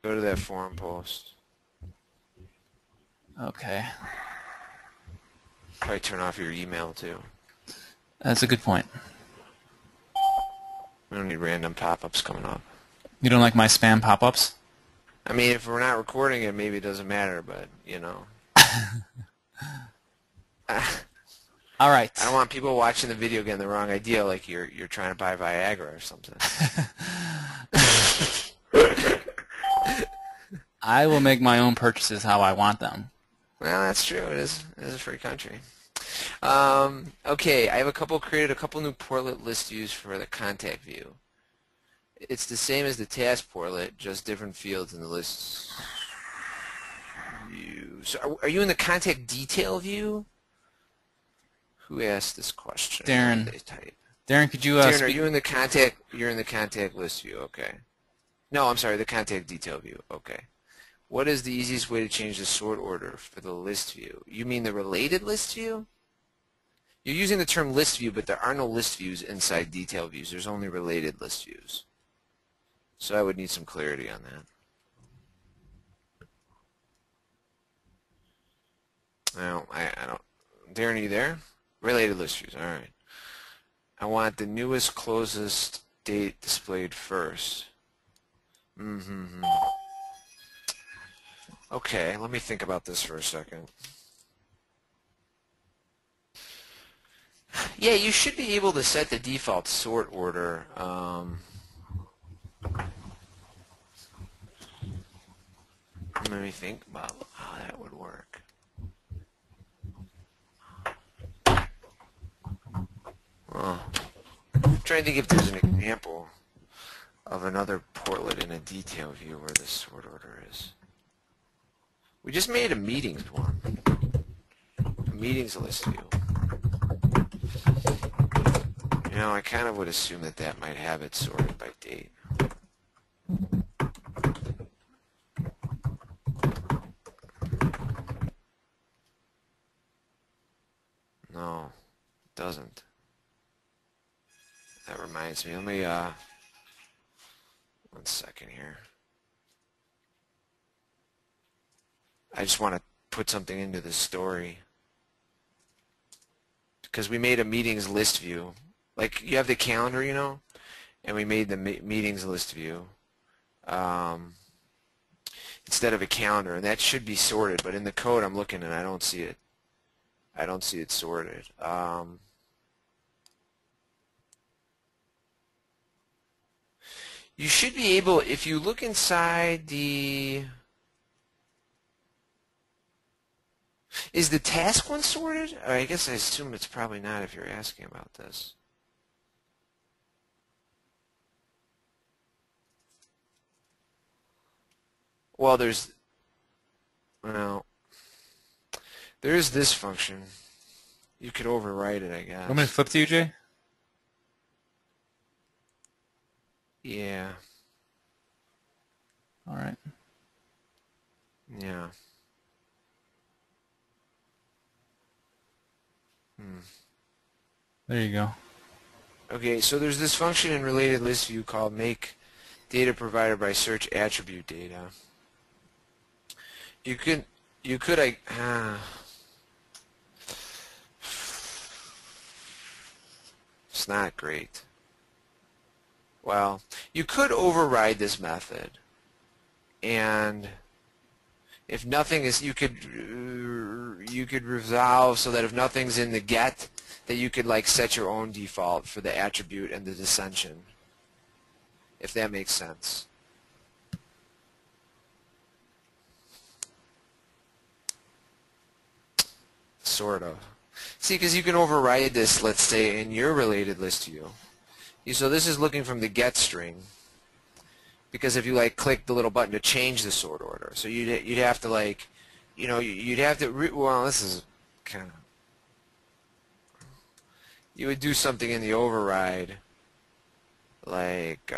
Go to that forum post. Okay. Probably turn off your email too. That's a good point. We don't need random pop-ups coming up. You don't like my spam pop-ups? I mean, if we're not recording it, maybe it doesn't matter, but, you know. All right. I don't want people watching the video getting the wrong idea, like you're trying to buy Viagra or something. I will make my own purchases how I want them. Well, that's true. It is a free country. Okay, I have created a couple new portlet list views for the contact view. It's the same as the task portlet, just different fields in the list view. So are you in the contact detail view? Who asked this question? Darren. Darren, could you Darren, are you in the contact? You're in the contact list view. Okay. No, I'm sorry, the contact detail view. Okay. What is the easiest way to change the sort order for the list view? You mean the related list view? You're using the term list view, but there are no list views inside detail views. There's only related list views. So I would need some clarity on that. No, I don't. Darren, are you there? Related list views. All right. I want the newest, closest date displayed first. Okay, let me think about this for a second. Yeah, you should be able to set the default sort order. Let me think about how that would work. I'm trying to think if there's an example of another portlet in a detail view where the sort order is. We just made a meetings one. A meetings list view. You know, I kind of would assume that that might have it sorted by date. No, it doesn't. That reminds me. Let me, 1 second here. I just want to put something into the story. Because we made a meetings list view. Like, you have the calendar, you know? And we made the meetings list view. Instead of a calendar. And that should be sorted. But in the code I'm looking and I don't see it. I don't see it sorted. You should be able, if you look inside the... Is the task one sorted? Or I guess I assume it's probably not if you're asking about this. Well, there's this function. You could overwrite it, I guess. Want me to flip to you, Jay? Yeah. All right. Yeah. There you go. Okay, so there's this function in related list view called make data provided by search attribute data. You could it's not great. Well, you could override this method, and if nothing is, you could resolve so that if nothing's in the get, that you could like set your own default for the attribute and the dissension, if that makes sense. Sort of. See, because you can override this, let's say, in your related list view. So this is looking from the get string, because if you like click the little button to change the sort order, so you'd have to like, you know, you'd have to well, this is kind of, you would do something in the override, like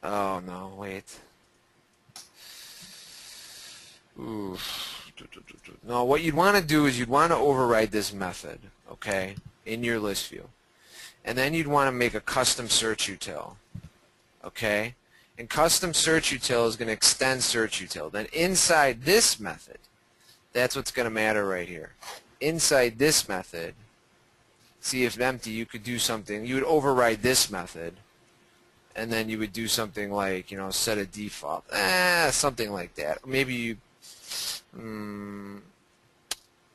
oh no, wait. Ooh. No, what you'd want to do is you'd want to override this method, okay, in your list view. And then you'd want to make a custom search util. Okay? And custom search util is going to extend search util. Then inside this method, that's what's going to matter right here. Inside this method, see if empty, you could do something. You would override this method, and then you would do something like, set a default. Something like that. Maybe you,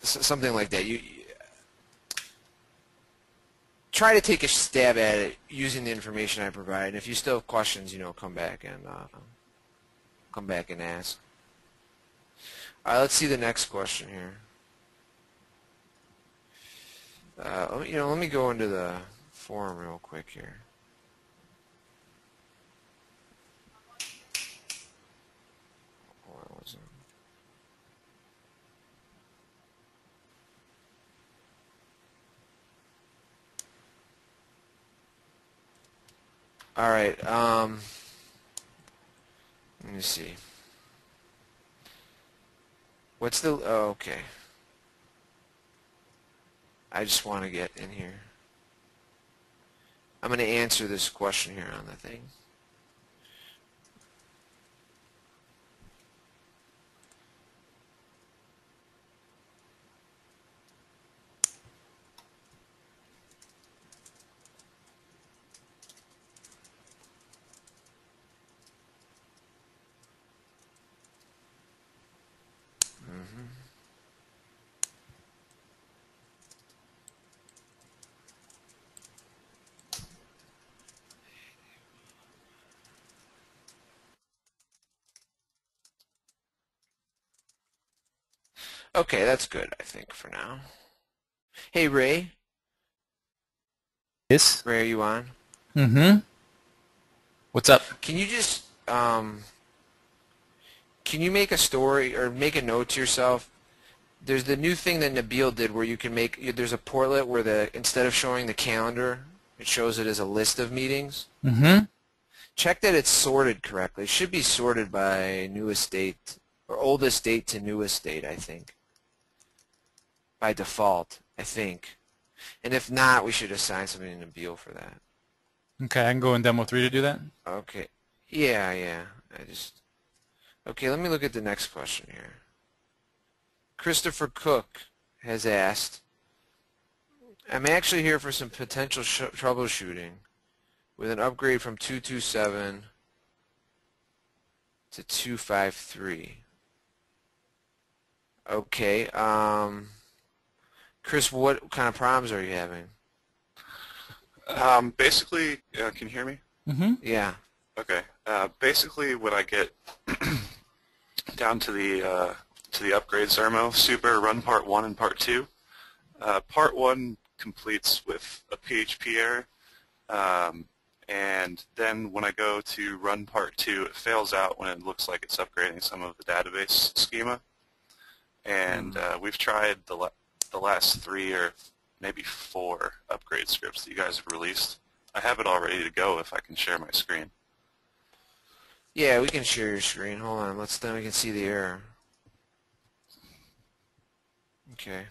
something like that. You try to take a stab at it using the information I provide. And if you still have questions, come back and ask. All right, let's see the next question here. Let me go into the forum real quick here. All right. Let me see. What's the? Oh, okay. I just want to get in here. I'm going to answer this question here on the thing. Okay, that's good, I think, for now. Hey, Ray. Yes. Ray, are you on? Mm-hmm. What's up? Can you just, can you make a story or make a note to yourself? There's the new thing that Nabil did where you can make, there's a portlet where instead of showing the calendar, it shows it as a list of meetings. Mm-hmm. Check that it's sorted correctly. It should be sorted by newest date or oldest date to newest date, I think. By default, I think. And if not, we should assign somebody to Nabil for that. Okay, I can go in Demo 3 to do that. Okay. Yeah. Okay, let me look at the next question here. Christopher Cook has asked, I'm actually here for some potential troubleshooting with an upgrade from 227 to 253. Okay, Chris, what kind of problems are you having? Basically, can you hear me? Mm-hmm. Yeah. Okay. Basically, when I get down to the upgrade Zurmo Super, run part 1 and part 2. Part 1 completes with a PHP error, and then when I go to run part 2, it fails out when it looks like it's upgrading some of the database schema. And we've tried the last 3 or maybe 4 upgrade scripts that you guys have released. I have it all ready to go if I can share my screen. Yeah, we can share your screen. Hold on, then we can see the error. Okay.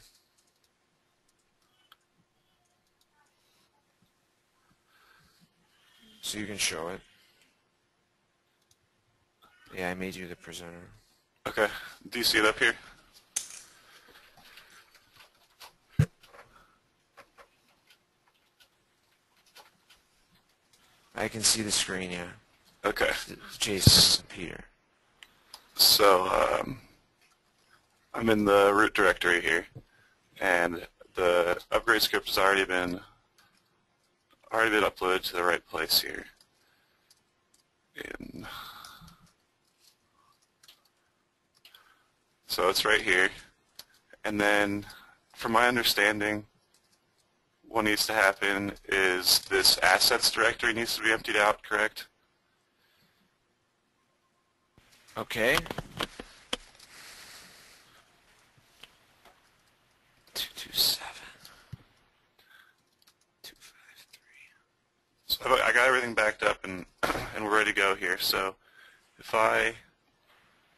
So you can show it. Yeah, I made you the presenter. Okay. Do you see it up here? I can see the screen, yeah. Okay. Jason and Peter. So I'm in the root directory here, and the upgrade script has already been uploaded to the right place here. So it's right here, and then from my understanding, what needs to happen is this assets directory needs to be emptied out, correct? Okay. 227. 253. So I got everything backed up and we're ready to go here. So if I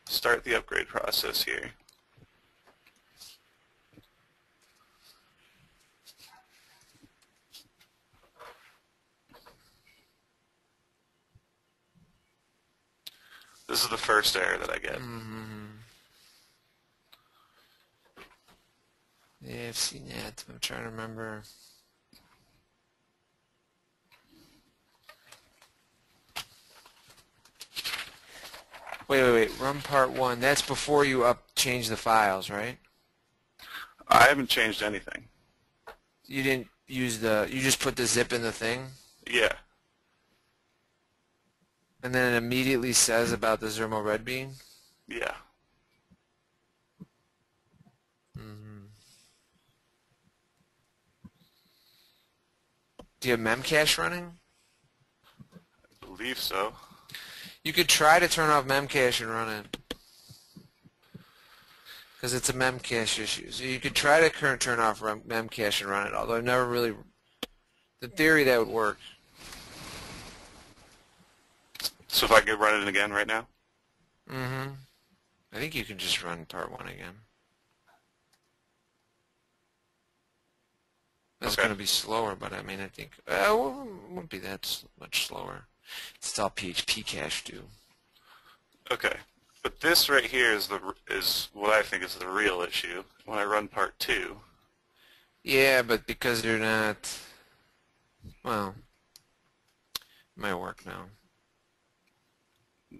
start the upgrade process here, This is the first error that I get. Yeah, I've seen that. I'm trying to remember. Wait. Run part 1. That's before you change the files, right? I haven't changed anything. You didn't use you just put the zip in the thing? Yeah. And then it immediately says about the Zurmo red bean? Yeah. Do you have memcache running? I believe so. You could try to turn off memcache and run it. Because it's a memcache issue. So you could try to turn off memcache and run it, although I've never really... In theory, that would work. So if I could run it again right now? I think you can just run part 1 again. That's Okay. going to be slower, but I mean, I think... it won't be that much slower. It's all PHP cache do. Okay. But this right here is what I think is the real issue. When I run part 2... Yeah, but because they're not... Well, it might work now.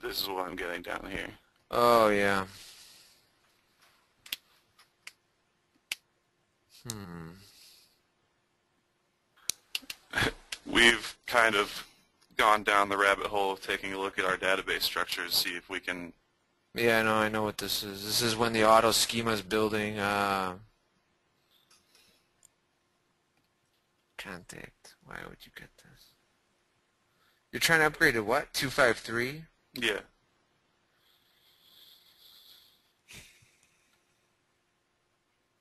This is what I'm getting down here. Oh, yeah. We've kind of gone down the rabbit hole of taking a look at our database structure to see if we can... Yeah, I know what this is. This is when the auto schema is building contact. Why would you get this? You're trying to upgrade to what? 253? Yeah.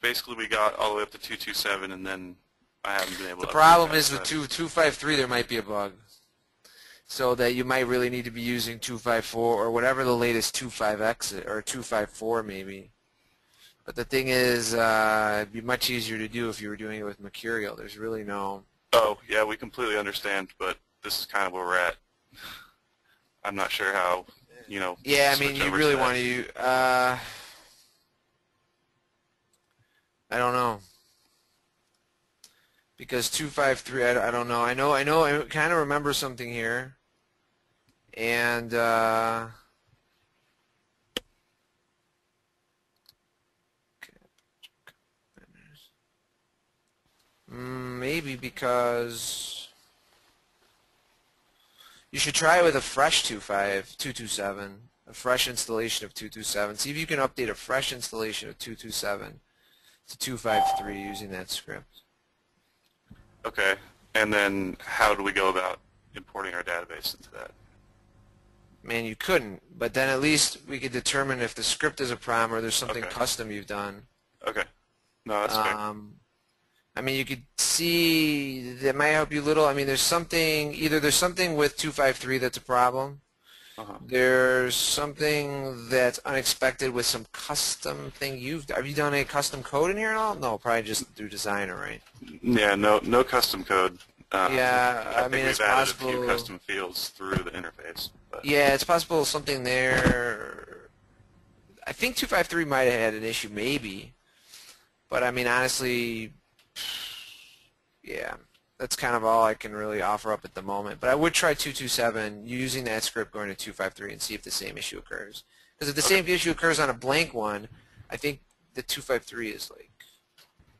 Basically, we got all the way up to 227, and then I haven't been able to... The problem is with 253 there might be a bug. So that you might really need to be using 254 or whatever the latest 25X or 254 maybe. But the thing is, it'd be much easier to do if you were doing it with Mercurial. There's really no... Oh, yeah, we completely understand, but this is kind of where we're at. I'm not sure how, Yeah, I mean, switch you over really to that. want to... I don't know. Because 253, I don't know. I kind of remember something here. And, maybe because you should try it with a fresh 227, a fresh installation of 227. See if you can update a fresh installation of 227 to 253 using that script. Okay, and then how do we go about importing our database into that? Man, you couldn't, but then at least we could determine if the script is a problem or there's something Okay. custom you've done. Okay. No, that's fair. I mean, you could see that might help you a little. I mean, there's something with 253 that's a problem. There's something that's unexpected with some custom thing have you done a custom code in here at all? No, probably just through Designer, right? Yeah, no custom code. Yeah, I think mean, we've it's added possible. a few custom fields through the interface. But Yeah, it's possible something there. I think 253 might have had an issue, maybe. But I mean, honestly, yeah, that's kind of all I can really offer up at the moment. But I would try 227 using that script going to 253 and see if the same issue occurs. Because if the same issue occurs on a blank one, I think the 253 is like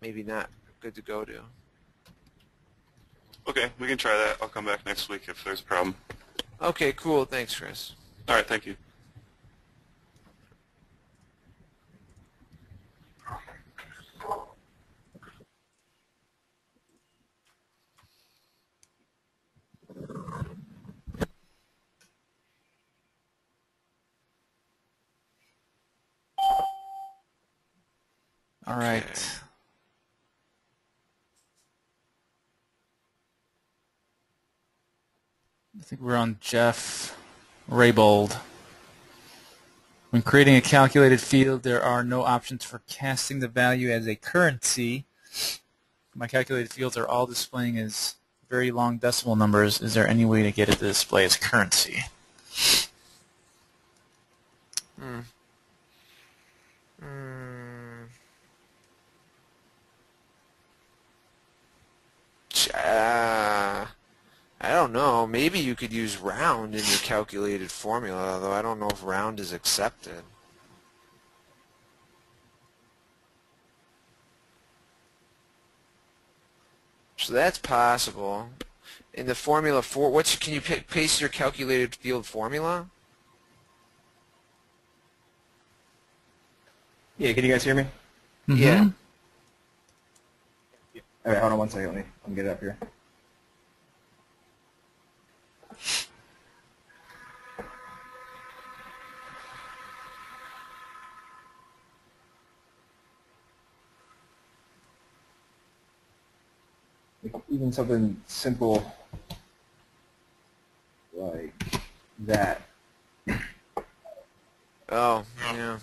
maybe not good to go to. okay, we can try that. I'll come back next week if there's a problem. Okay, cool. Thanks, Chris. All right, thank you. All right. Okay. I think we're on Jeff Raybold. When creating a calculated field, there are no options for casting the value as a currency. My calculated fields are all displaying as very long decimal numbers. Is there any way to get it to display as currency? Hmm. Hmm. I don't know. Maybe you could use round in your calculated formula, although I don't know if round is accepted. So that's possible. In the formula for can you paste your calculated field formula? Yeah, can you guys hear me? Yeah. Mm-hmm. All right, hold on one second. Let me get it up here. Like, even something simple like that. Oh, yeah.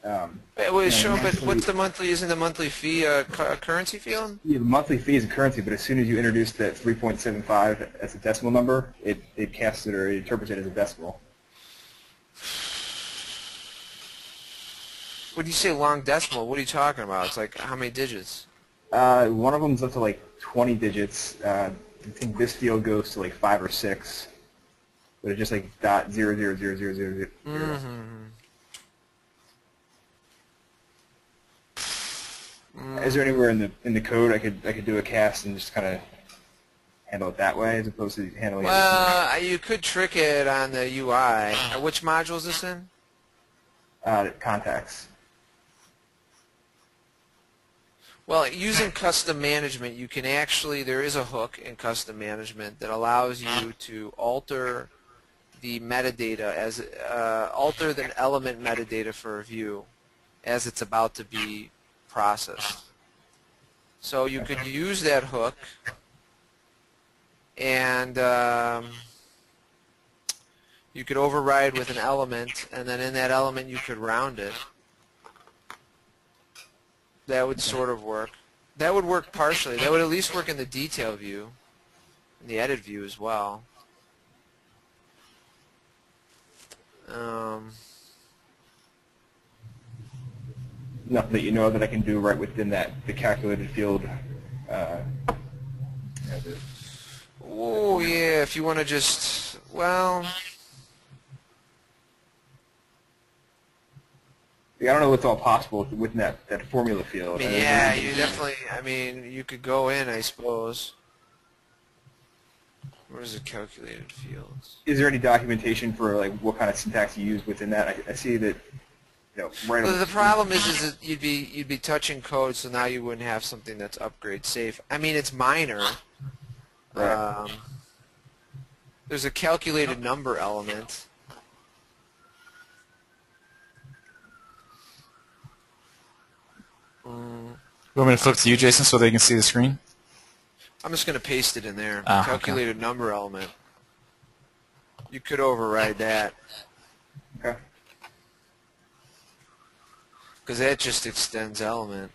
Um, Wait, you know, show, but monthly, what's the monthly? Isn't the monthly fee a currency field? yeah, the monthly fee is a currency, but as soon as you introduce that 3.75 as a decimal number, it casts it or it interprets it as a decimal. When you say long decimal, what are you talking about? It's like how many digits? One of them's up to like 20 digits. I think this field goes to like 5 or 6, but it's just like dot zero zero zero zero zero zero. Mm-hmm. Is there anywhere in the code I could do a cast and just kind of handle it that way as opposed to handling it? Well, you could trick it on the UI. Which module is this in? Contacts. Well, using custom management, you can actually, there is a hook in custom management that allows you to alter the metadata alter the element metadata for a view as it's about to be processed. So you could use that hook and you could override with an element, and then in that element you could round it. That would sort of work. That would work partially. That would at least work in the detail view, in the edit view as well. Nothing that you know that I can do right within the calculated field. Uh, Oh yeah, if you want to just, well, I don't know what's all possible within that formula field. I mean, yeah, you definitely, I mean, you could go in, I suppose. Where's the calculated fields? Is there any documentation for like what kind of syntax you use within that? I see that, right. Well, the problem is that you'd be touching code, so now you wouldn't have something that's upgrade safe. I mean, it's minor. Right. There's a calculated number element. You want me to flip to you, Jason, so they can see the screen? I'm just going to paste it in there. Ah, okay. Calculated number element. You could override that. Okay. Because that just extends element.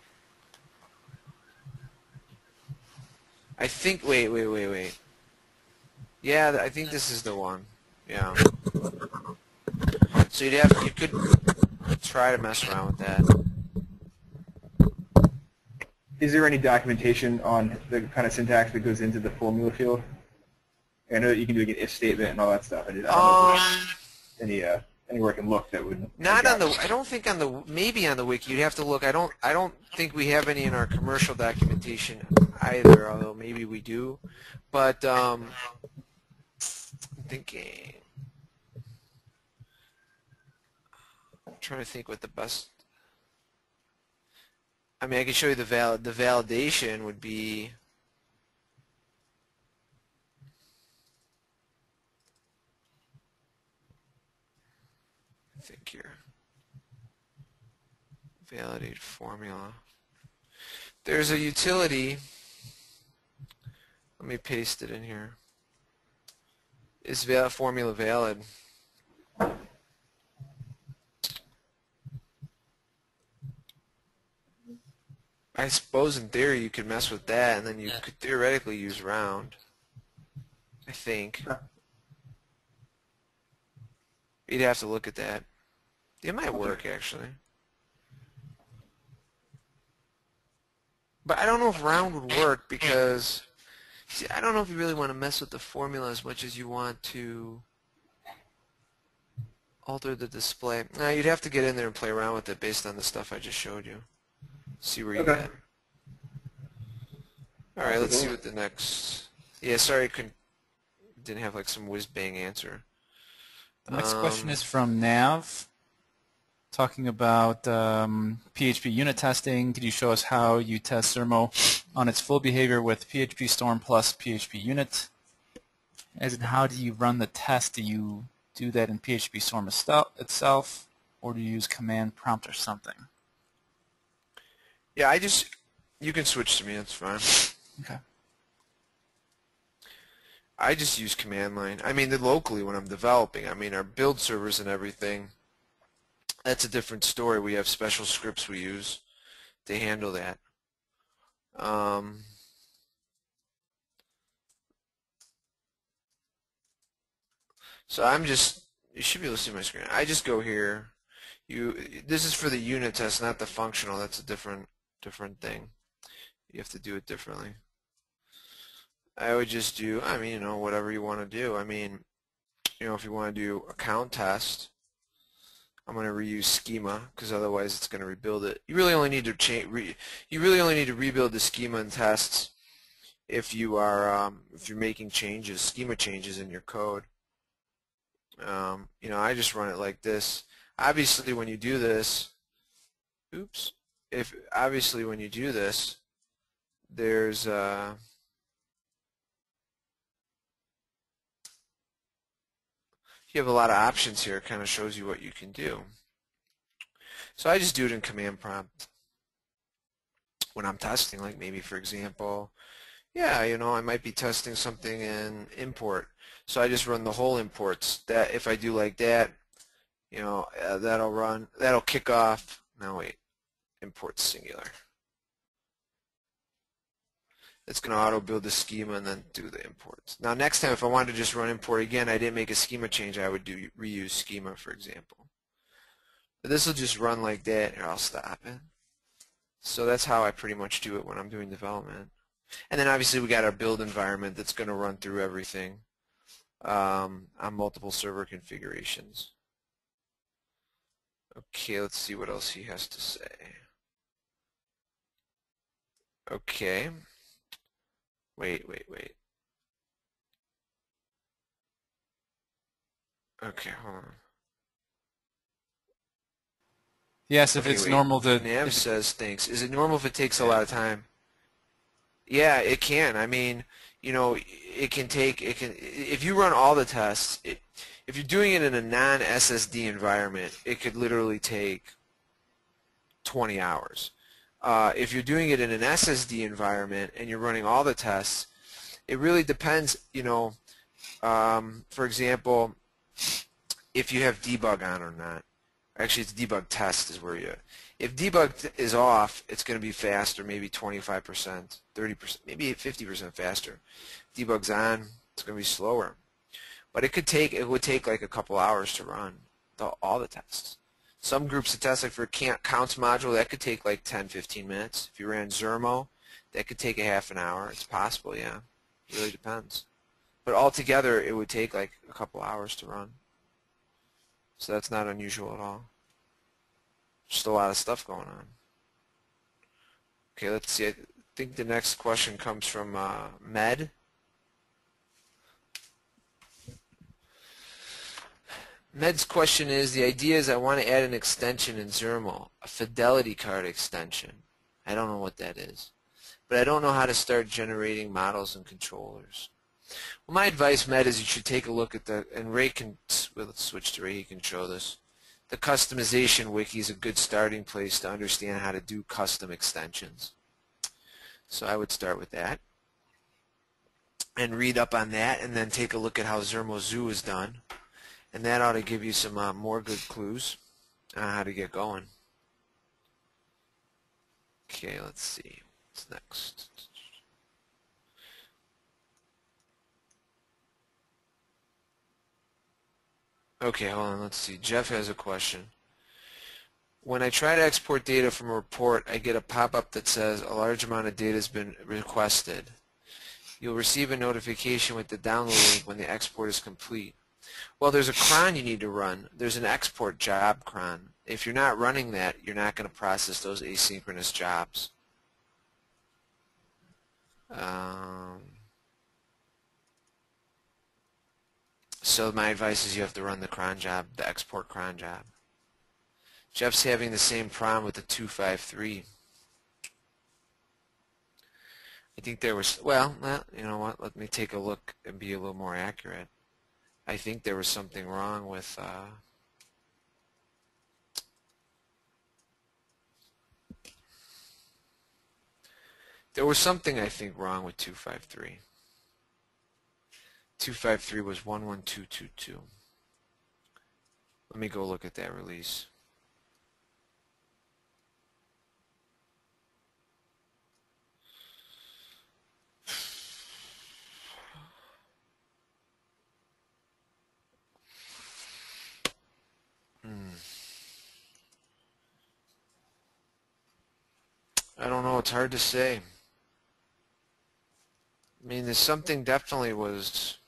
I think, wait. Yeah, I think this is the one. Yeah. So you could try to mess around with that. Is there any documentation on the kind of syntax that goes into the formula field? I know that you can do like an if statement and all that stuff. I don't know if there's anywhere I can look that would. Not on the. I don't think on the. Maybe on the wiki. You'd have to look. I don't think we have any in our commercial documentation either. Although maybe we do. But I'm thinking. I'm trying to think what the best. I mean, I can show you the validation would be. I think here. Validate formula. There's a utility. Let me paste it in here. Is formula valid? I suppose in theory you could mess with that, and then you could theoretically use round. I think. You'd have to look at that. It might work actually. But I don't know if round would work because, see, I don't know if you really want to mess with the formula as much as you want to alter the display. Now you'd have to get in there and play around with it based on the stuff I just showed you. See where you Okay. get. All right, let's see what the next. Yeah, sorry, I didn't have like some whiz bang answer. The next question is from Nav, talking about PHP unit testing. Could you show us how you test Zurmo on its full behavior with PHP Storm plus PHP unit? As in, how do you run the test? Do you do that in PHP Storm itself, or do you use command prompt or something? Yeah, you can switch to me, it's fine. Okay. I just use command line. I mean, locally when I'm developing, I mean, our build servers and everything, that's a different story. We have special scripts we use to handle that. So you should be able to see my screen. I just go here. This is for the unit test, not the functional. That's a different thing. You have to do it differently. I would just do, I mean, whatever you want to do. I mean, if you want to do a count test, I'm going to reuse schema because otherwise it's going to rebuild it. You really only need to rebuild the schema and tests if you're making changes, schema changes in your code. I just run it like this. Obviously, when you do this, obviously when you do this, there's you have a lot of options here. It kind of shows you what you can do. So I just do it in command prompt when I'm testing, like maybe for example, yeah, I might be testing something in import. So I just run the whole imports. That if I do like that, that'll kick off. Now wait, import singular. It's going to auto build the schema and then do the imports. Now next time if I wanted to just run import again, I didn't make a schema change, I would do reuse schema, for example. But this will just run like that. Here, I'll stop it. So that's how I pretty much do it when I'm doing development. And then obviously we got our build environment that's going to run through everything on multiple server configurations. Okay, let's see what else he has to say. Okay. Wait. Okay, hold on. Yes, if Okay, it's wait. normal to... Nav says, thanks. Is it normal if it takes a lot of time? Yeah, it can. I mean, if you run all the tests, if you're doing it in a non-SSD environment, it could literally take 20 hours. If you're doing it in an SSD environment and you're running all the tests, it really depends, for example, if you have debug on or not. Actually, it's debug test is where if debug is off, it's going to be faster, maybe 25%, 30%, maybe 50% faster. Debug's on, it's going to be slower. But it would take like a couple hours to run all the tests. Some groups of tests, like for a counts module, that could take like 10-15 minutes. If you ran Zurmo, that could take a half an hour. It's possible, yeah. It really depends. But altogether, it would take like a couple hours to run. So that's not unusual at all. Just a lot of stuff going on. Okay, let's see. I think the next question comes from Med. Med's question is, the idea is I want to add an extension in Zurmo, a fidelity card extension. I don't know what that is. But I don't know how to start generating models and controllers. Well, my advice, Med, is you should take a look at and Ray can, let's switch to Ray, he can show this. The customization wiki is a good starting place to understand how to do custom extensions. So I would start with that and read up on that and then take a look at how Zurmo Zoo is done. And that ought to give you some more good clues on how to get going. Okay, let's see. What's next? Okay, hold on. Let's see. Jeff has a question. When I try to export data from a report, I get a pop-up that says a large amount of data has been requested. You'll receive a notification with the download link when the export is complete. Well, there's a cron you need to run. There's an export job cron. If you're not running that, you're not going to process those asynchronous jobs. So my advice is you have to run the cron job, the export cron job. Jeff's having the same problem with the 253. I think there was, well, you know what, let me take a look and be a little more accurate. I think there was something wrong with, there was something I think wrong with 253. 253 was 11222. Let me go look at that release. I don't know, it's hard to say. I mean, there's something definitely was...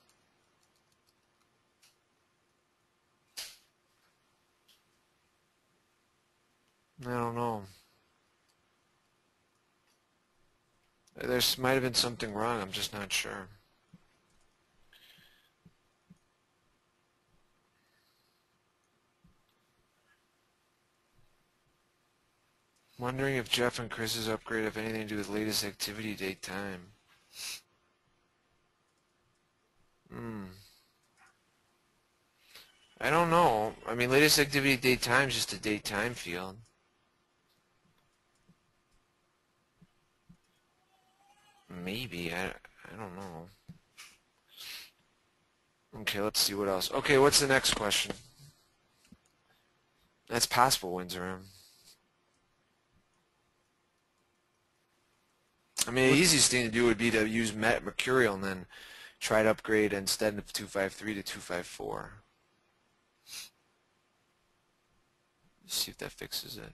I don't know. There might have been something wrong, I'm just not sure. Wondering if Jeff and Chris's upgrade have anything to do with latest activity date time. I don't know. I mean, latest activity date time is just a date time field. Maybe. I don't know. Okay, let's see what else. Okay, what's the next question? That's possible, Windsor. I mean, the easiest thing to do would be to use Mercurial and then try to upgrade instead of 253 to 254. See if that fixes it.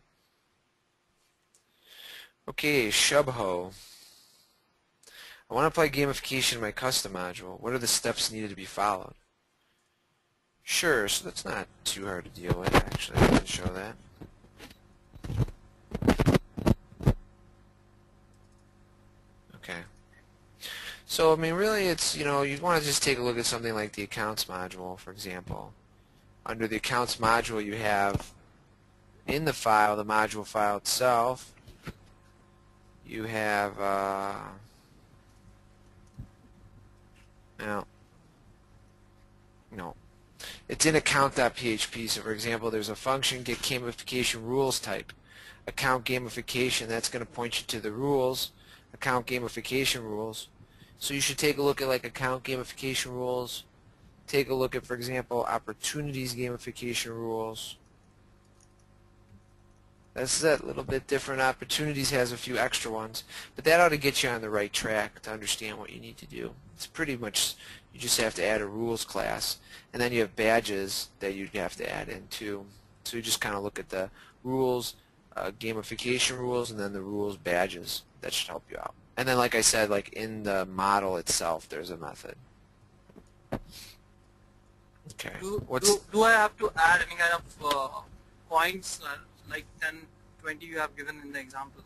Okay, Shubho. I want to apply gamification in my custom module. What are the steps needed to be followed? Sure, so that's not too hard to deal with, actually. I can show that. Okay. So, I mean, really, it's, you know, you want to just take a look at something like the accounts module, for example. Under the accounts module, you have in the file, the module file itself, you have, no. It's in account.php. So, for example, there's a function, get gamification rules type. Account gamification, that's going to point you to the rules, account gamification rules. So you should take a look at like account gamification rules. Take a look at, for example, opportunities gamification rules. That's a little bit different. Opportunities has a few extra ones, but that ought to get you on the right track to understand what you need to do. It's pretty much, you just have to add a rules class, and then you have badges that you'd have to add in too. So you just kind of look at the rules, gamification rules, and then the rules badges. That should help you out. And then, like I said, like in the model itself, there's a method. Okay. Do I have to add any kind of points like 10, 20 you have given in the example?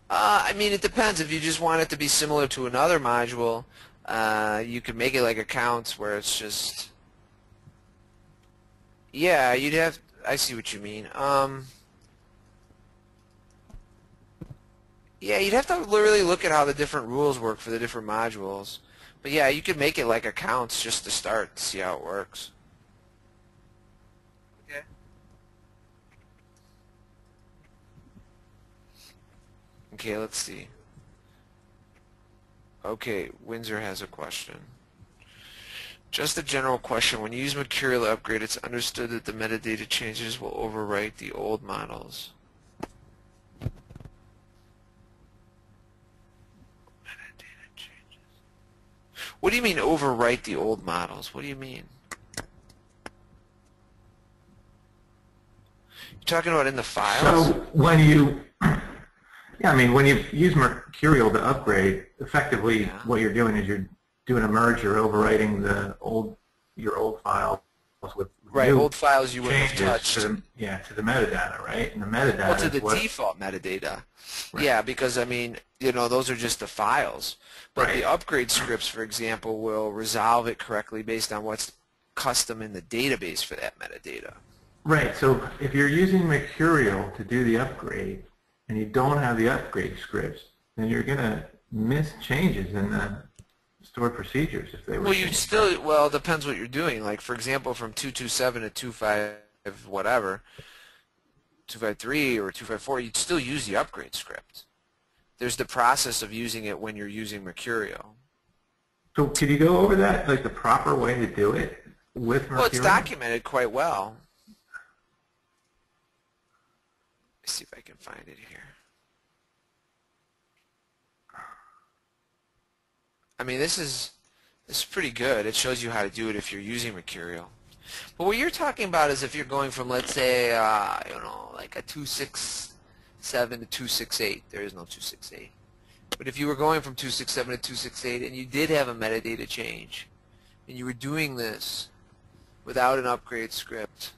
I mean, it depends. If you just want it to be similar to another module, you could make it like accounts where it's just... Yeah, you'd have... I see what you mean. Yeah, you'd have to really look at how the different rules work for the different modules. But yeah, you could make it like accounts just to start, to see how it works. Okay. Okay, let's see. Okay, Windsor has a question. Just a general question. When you use Mercurial Upgrade, it's understood that the metadata changes will overwrite the old models. Metadata changes. What do you mean overwrite the old models? What do you mean? You're talking about in the files? So when you, yeah, I mean, when you use Mercurial to upgrade, effectively what you're doing is you're doing a merge. You're overwriting your old files with Right, new old files you wouldn't have changes touched. to the metadata, right? And the metadata Well, to the is what, default metadata. Right. Yeah, because, I mean, those are just the files. But Right. the upgrade scripts, for example, will resolve it correctly based on what's custom in the database for that metadata. Right, so if you're using Mercurial to do the upgrade and you don't have the upgrade scripts, then you're going to miss changes in the stored procedures if they were Well, you changed. still, well, it depends what you're doing. Like, for example, from 227 to 25 whatever, 253 or 254, you'd still use the upgrade script. There's the process of using it when you're using Mercurial. So could you go over that, like the proper way to do it with Mercurial? Well, it's documented quite well. Let's see if I can find it here. I mean, this is pretty good. It shows you how to do it if you're using Mercurial. But what you're talking about is if you're going from, let's say, like a 267 to 268. There is no 268. But if you were going from 267 to 268 and you did have a metadata change, and you were doing this without an upgrade script,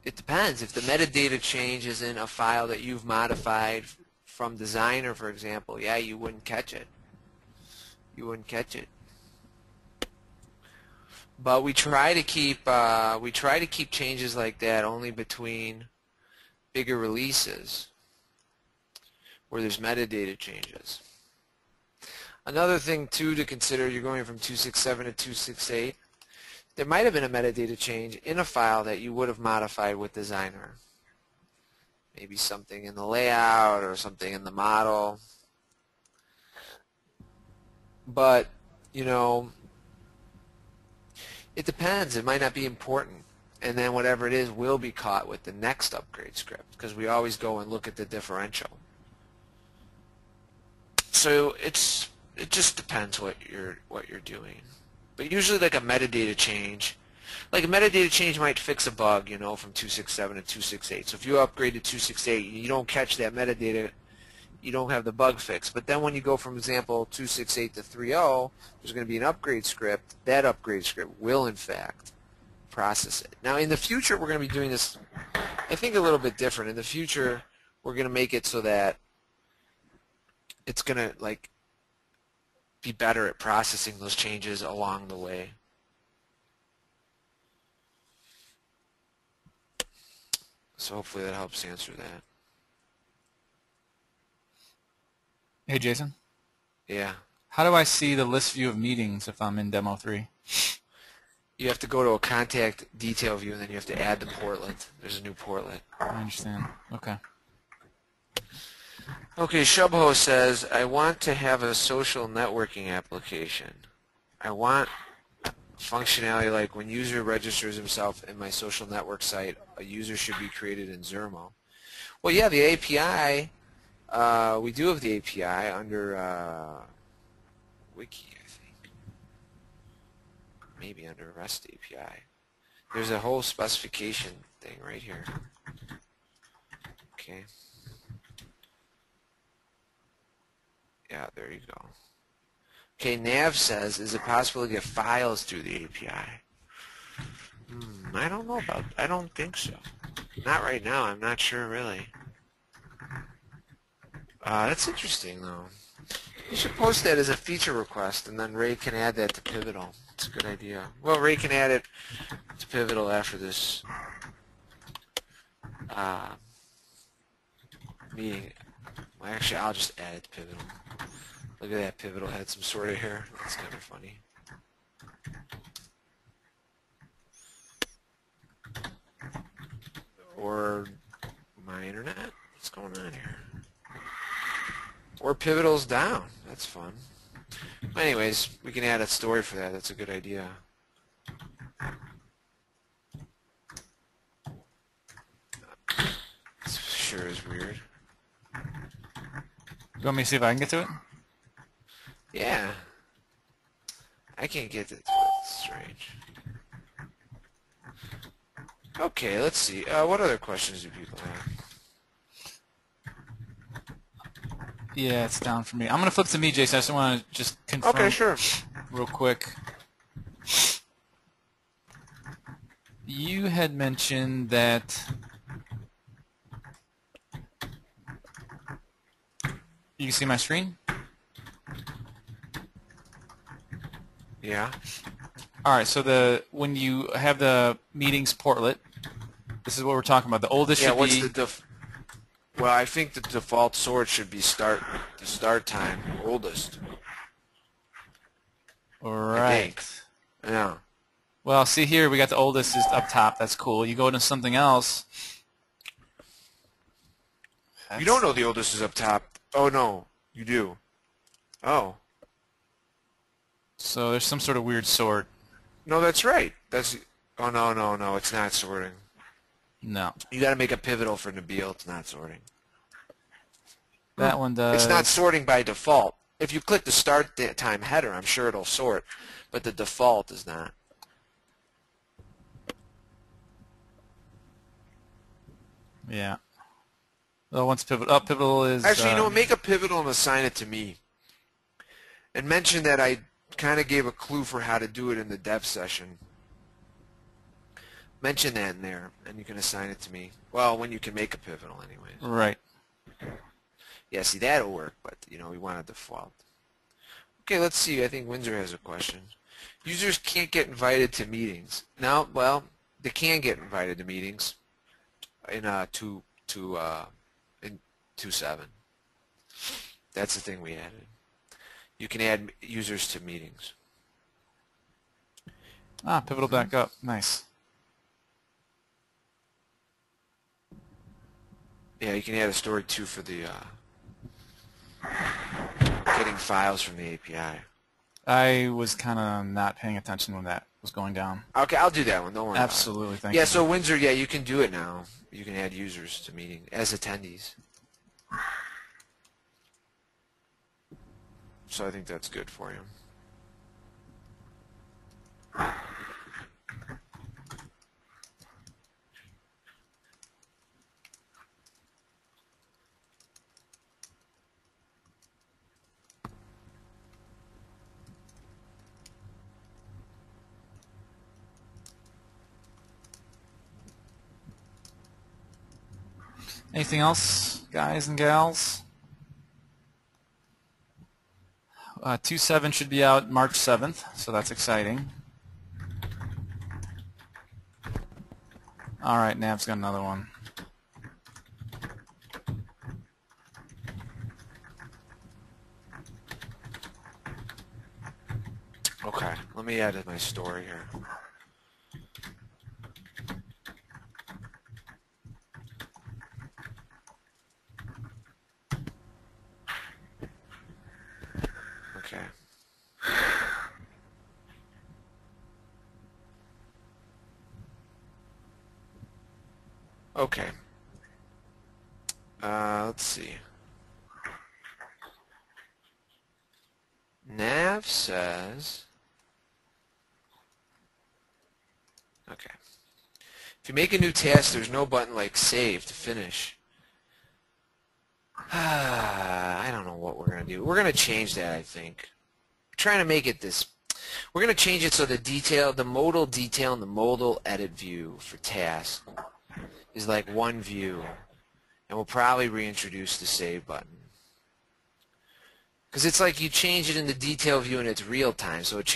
it depends. If the metadata change is in a file that you've modified from Designer, for example, yeah, you wouldn't catch it. You wouldn't catch it. But we try to keep changes like that only between bigger releases where there's metadata changes. Another thing too to consider, you're going from 267 to 268. There might have been a metadata change in a file that you would have modified with Designer. Maybe something in the layout or something in the model. But, it depends. It might not be important. And then whatever it is will be caught with the next upgrade script because we always go and look at the differential. So it just depends what you're doing. But usually like a metadata change might fix a bug, from 267 to 268. So if you upgrade to 268, you don't catch that metadata, you don't have the bug fix. But then when you go from example 268 to 30, there's going to be an upgrade script. That upgrade script will in fact process it. Now in the future we're going to be doing this, I think, a little bit different. In the future we're going to make it so that it's going to be better at processing those changes along the way. So hopefully that helps answer that. Hey, Jason. Yeah. How do I see the list view of meetings if I'm in Demo 3? You have to go to a contact detail view, and then you have to add the portlet. There's a new portlet. I understand. Okay. Okay, Shubho says, I want to have a social networking application. I want functionality like when user registers himself in my social network site, a user should be created in Zurmo. Well, yeah, the API, we do have the API under Wiki, I think. Maybe under REST API. There's a whole specification thing right here. Okay. Yeah, there you go. Okay, Nav says, is it possible to get files through the API? I don't know about, I don't think so. Not right now, I'm not sure really. That's interesting though. You should post that as a feature request and then Ray can add that to Pivotal. It's a good idea. Well, Ray can add it to Pivotal after this meeting. Well, actually, I'll just add it to Pivotal. Look at that, Pivotal had some sort of hair. That's kind of funny. Or my internet? What's going on here? Or Pivotal's down. That's fun. Anyways, we can add a story for that. That's a good idea. This sure is weird. You want me to see if I can get to it? Yeah. I can't get it. It's strange. Okay, let's see. What other questions do people have? Yeah, it's down for me. I'm going to flip to me, Jason. I just want to just confirm Okay, sure. real quick. You had mentioned that you can see my screen? Yeah. All right, so when you have the meetings portlet, this is what we're talking about. The oldest Yeah, should what's be... the well, I think the default sort should be the start time, oldest. I think. Right. Yeah. Well, see here, we got the oldest is up top. That's cool. You go into something else. You don't know the oldest is up top. Oh, no. You do. Oh. So there's some sort of weird sort. No, that's right. Oh, no. It's not sorting. No. You got to make a pivotal for Nabil. It's not sorting. That one does. It's not sorting by default. If you click the start time header, I'm sure it'll sort, but the default is not. Yeah. Well, once pivotal. Oh, pivotal is... Actually, you know what? Make a pivotal and assign it to me. And mention that I kind of gave a clue for how to do it in the dev session. Mention that in there, and you can assign it to me. Well, when you can make a pivotal anyways. Right. Yeah, see, that'll work, but, we want a default. Okay, let's see. I think Windsor has a question. Users can't get invited to meetings. No, well, they can get invited to meetings in 2.7. That's the thing we added. You can add users to meetings. Ah, pivotal back up. Nice. Yeah, you can add a story too for the getting files from the API. I was kind of not paying attention when that was going down. Okay, I'll do that one. Don't worry. Absolutely, thank you. you. Yeah, so Windsor, yeah, you can do it now. You can add users to meetings as attendees. So I think that's good for you. Anything else, guys and gals? 2.7 should be out March 7th, so that's exciting. All right, Nav's got another one. Okay, let me add my story here. Okay. Okay. Let's see. Nav says... Okay. If you make a new task, there's no button like Save to finish. I don't know what we're going to do. We're going to change that, I think. We're trying to make it this... We're going to change it so the modal detail and the modal edit view for task is like one view. And we'll probably reintroduce the Save button. Because it's like you change it in the detail view and it's real time, so it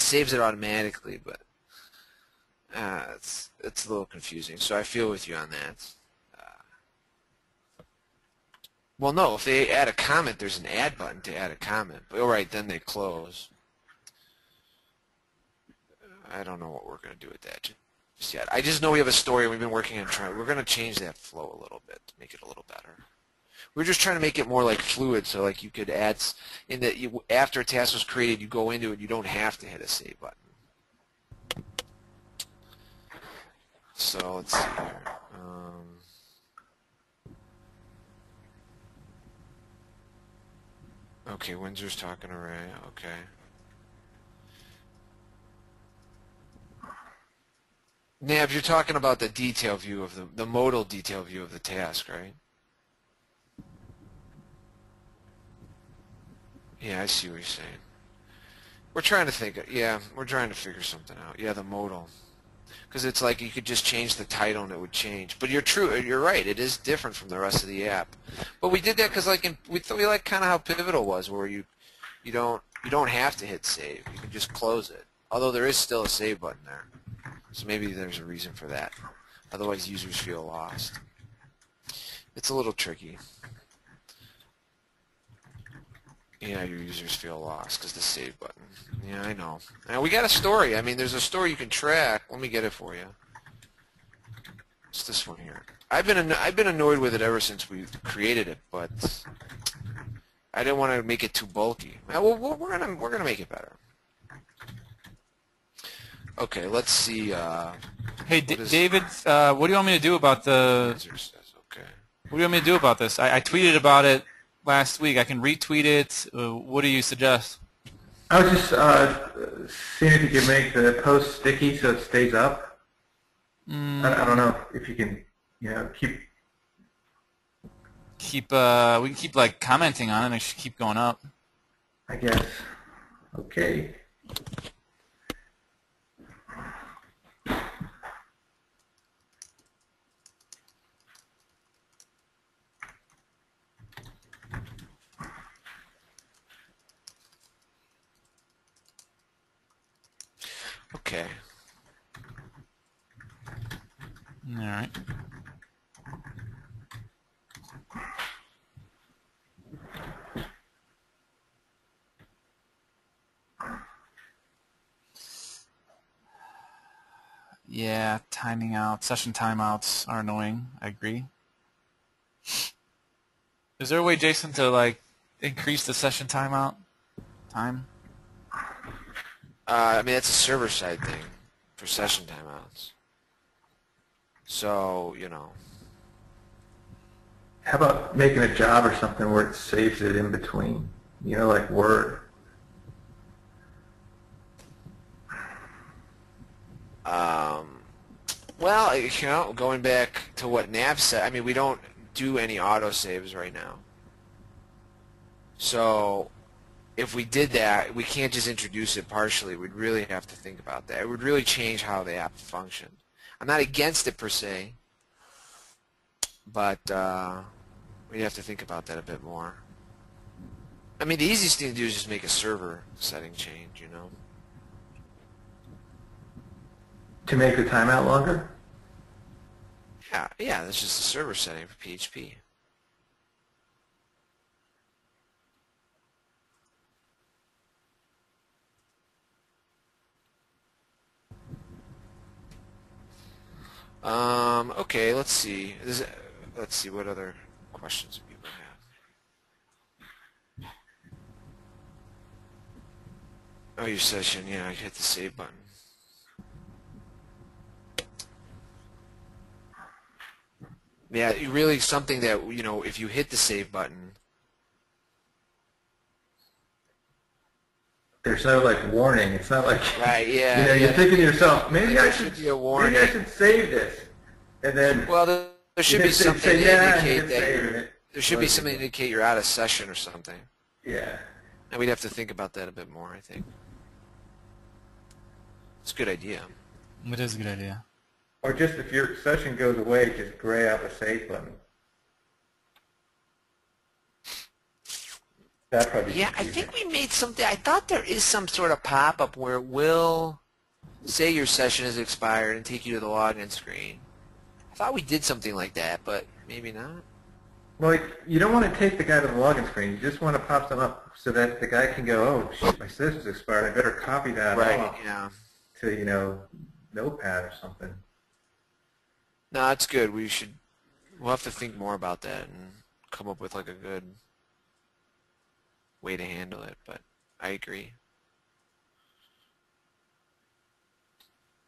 saves it automatically, but it's a little confusing. So I feel with you on that. Well, no, if they add a comment, there's an add button to add a comment. But all right, then they close. I don't know what we're going to do with that just yet. I just know we have a story and we've been working on trying. We're going to change that flow a little bit to make it a little better. We're just trying to make it more like fluid, so like you could add in that after a task was created, you go into it, you don't have to hit a save button. So let's see here. Okay, Windsor's talking to Ray. Okay. Nav, you're talking about the detail view of the modal detail view of the task, right? Yeah, I see what you're saying. We're trying to think. Yeah, we're trying to figure something out. Yeah, the modal, because it's like you could just change the title and it would change. But you're right. It is different from the rest of the app. But we did that because we like kind of how Pivotal was, where you don't have to hit save. You can just close it. Although there is still a save button there. So maybe there's a reason for that. Otherwise, users feel lost. It's a little tricky. Yeah, your users feel lost because the save button. Yeah, I know. Now we got a story. I mean, there's a story you can track. Let me get it for you. It's this one here. I've been annoyed with it ever since we created it, but I didn't want to make it too bulky. Well, we're gonna make it better. Okay, let's see. Hey, David, what do you want me to do about the? Okay. What do you want me to do about this? I tweeted about it last week. I can retweet it. What do you suggest? I was just seeing if you could make the post sticky so it stays up. I don't know if you can, keep. We can keep like commenting on it, and it should keep going up. I guess. Okay. Okay. All right. Yeah, timing out, session timeouts are annoying. I agree. Is there a way, Jason, to like increase the session timeout time? I mean, that's a server-side thing for session timeouts. So, How about making a job or something where it saves it in between? Like Word. Well, going back to what Nav said, I mean, we don't do any autosaves right now. So if we did that, we can't just introduce it partially. We'd really have to think about that. It would really change how the app functioned. I'm not against it per se, but we'd have to think about that a bit more. I mean, the easiest thing to do is just make a server setting change, To make the timeout longer? Yeah, that's just a server setting for PHP. Okay, let's see. Let's see what other questions people have. Oh, your session, yeah, I hit the save button. Yeah, really something that, if you hit the save button. There's no warning. It's not like Right, yeah. You're thinking to yourself, maybe I should save this, and then there should be something to indicate that there should be something to indicate you're out of session or something. Yeah. And we'd have to think about that a bit more, I think. It's a good idea. It is a good idea. Or just if your session goes away, just gray out the save button. That probably. Yeah, I think we made something. I thought there is some sort of pop-up where it will say your session has expired and take you to the login screen. I thought we did something like that, but maybe not. Well, you don't want to take the guy to the login screen. You just want to pop them up so that the guy can go, oh, shit, my session's expired. I better copy that off to, Notepad or something. No, it's good. We'll have to think more about that and come up with a good way to handle it, but I agree.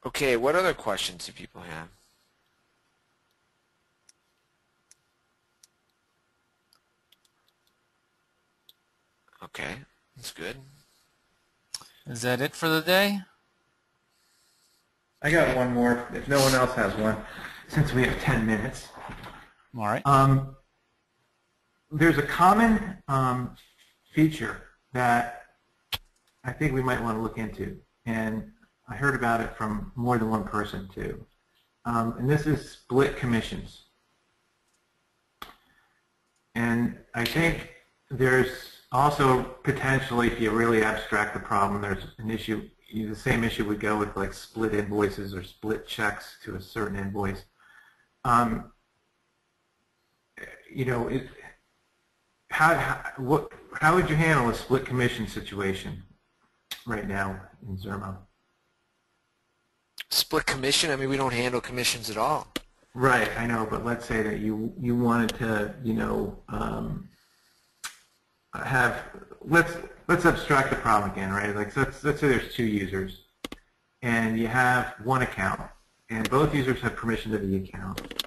Okay, what other questions do people have? Okay, that's good. Is that it for the day? I got one more, if no one else has one, since we have 10 minutes. All right. There's a common feature that I think we might want to look into, and I heard about it from more than one person too. And this is split commissions. And I think there's also potentially, if you really abstract the problem, there's an issue. The same issue would go with like split invoices or split checks to a certain invoice. You know, how would you handle a split commission situation right now in Zurmo? Split commission? I mean, we don't handle commissions at all. Right, I know, but let's say that you wanted to, you know, let's abstract the problem again, right? Like let's say there's 2 users, and you have one account, and both users have permission to the account,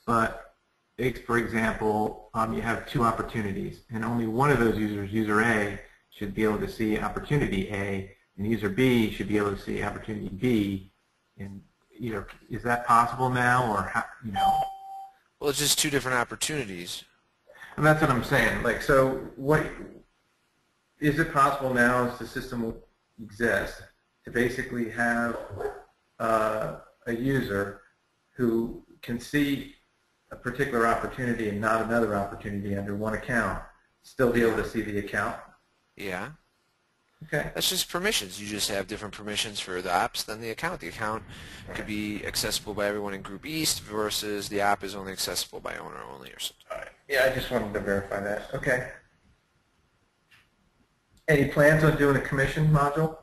but for example, you have 2 opportunities, and only one of those users, user A, should be able to see opportunity A, and user B should be able to see opportunity B. And you know, is that possible now, or how, you know? Well, it's just 2 different opportunities. And that's what I'm saying. Like, so what is it possible now, as the system exists, to basically have a user who can see a particular opportunity and not another opportunity under one account, still be able to see the account? Yeah. Okay. That's just permissions. You just have different permissions for the apps than the account. The account could be accessible by everyone in Group East versus the app is only accessible by owner only or something. All right. Yeah, I just wanted to verify that. Okay. Any plans on doing a commission module?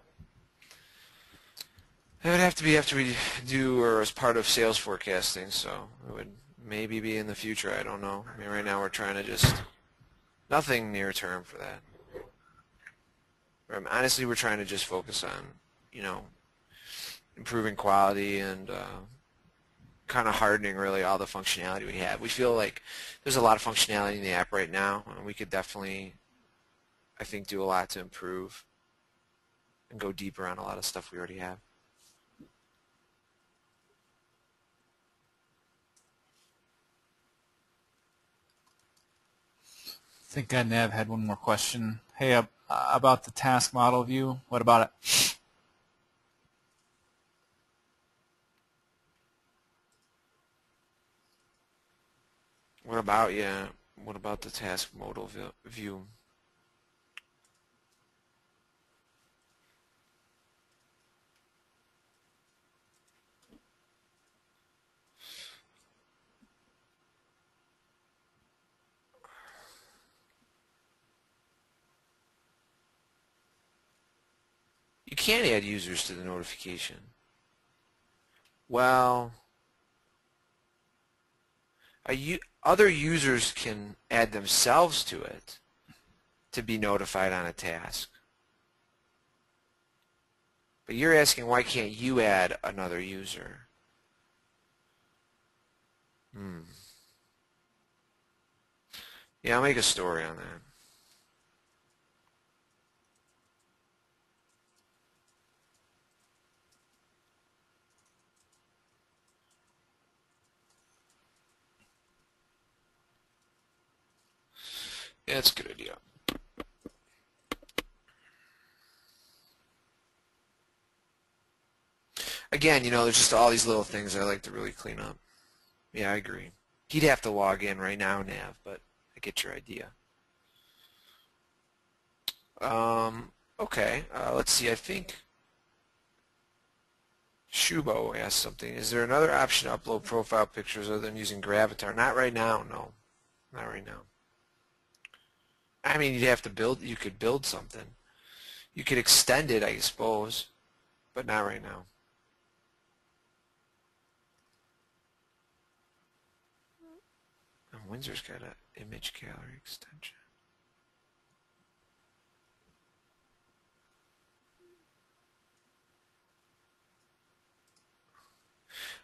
It would have to be after we do or as part of sales forecasting, so it would maybe be in the future. I don't know. I mean, right now we're trying to just, nothing near term for that. Honestly, we're trying to just focus on, you know, improving quality and kind of hardening really all the functionality we have. We feel like there's a lot of functionality in the app right now, and we could definitely, I think, do a lot to improve and go deeper on a lot of stuff we already have. I think Nav had one more question. Hey, about the task model view, what about it? What about, yeah, what about the task modal view? You can't add users to the notification. Well, other users can add themselves to it to be notified on a task. But you're asking, why can't you add another user? Yeah, I'll make a story on that. Yeah, that's a good idea. Again, you know, there's just all these little things I like to really clean up. Yeah, I agree. He'd have to log in right now, Nav, but I get your idea. Okay, let's see. I think Shubo asked something. Is there another option to upload profile pictures other than using Gravatar? Not right now, no. Not right now. I mean, you'd have to build, you could build something. You could extend it, I suppose, but not right now. Oh, Windsor's got an image gallery extension.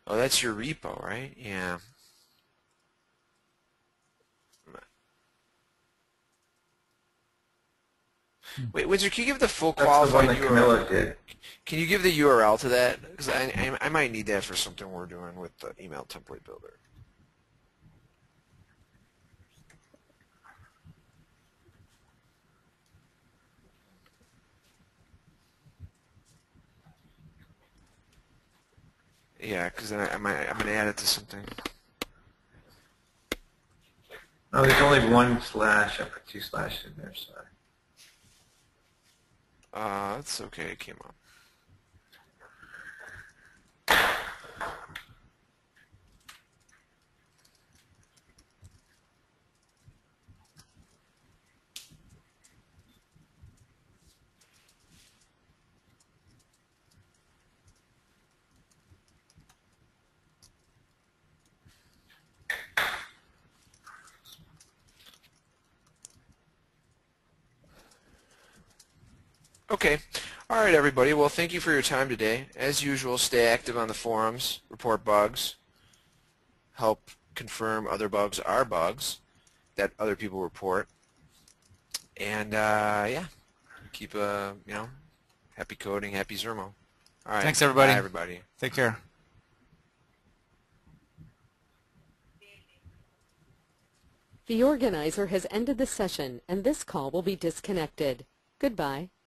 Oh, that's your repo, right? Yeah. Wait, Wizard, can you give the full That's the one qualified that URL? Camilla did. Can you give the URL to that? Because I might need that for something we're doing with the email template builder. Yeah, because then I'm going to add it to something. Oh, there's only one slash. I put two slashes in there, sorry. That's okay. It came up. Okay. All right, everybody. Well, thank you for your time today. As usual, stay active on the forums, report bugs, help confirm other bugs are bugs that other people report, and yeah, keep happy coding, happy Zurmo. All right. Thanks, everybody. Bye, everybody. Take care. The organizer has ended the session, and this call will be disconnected. Goodbye.